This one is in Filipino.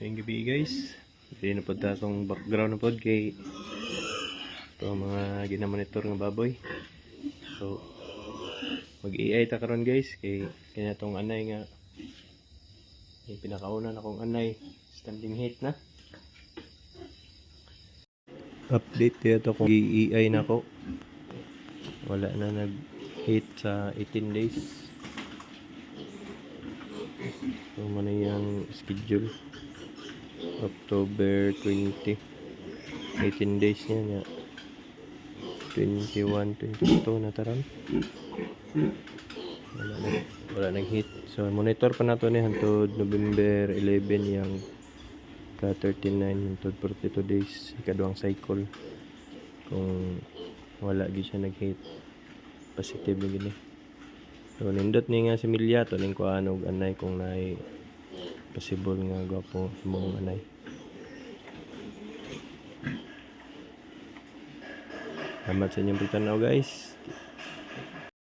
Ngayong gabi guys, hindi na po itong background na pod kay ito mga ginamonitor ng baboy. So mag-AI ta karon guys kay kanya tong anay nga yung pinakauna na kong anay standing heat na. Update dito kung AI na ko. Wala na nag-heat sa 18 days. So muna yung schedule. October 20 18 days niya nga 21, 22 na taran wala nag-hit. So monitor pa nato ni hantod November 11 yang ka 39 hantod 42 days ikaduhang cycle. Kung wala gyud siya nag-hit, positive na gini. So nindot ni nga si Milya to ning kuan og anay kung naay possible nga gwapo mong anay. Salamat sa inyong pagtanaw guys.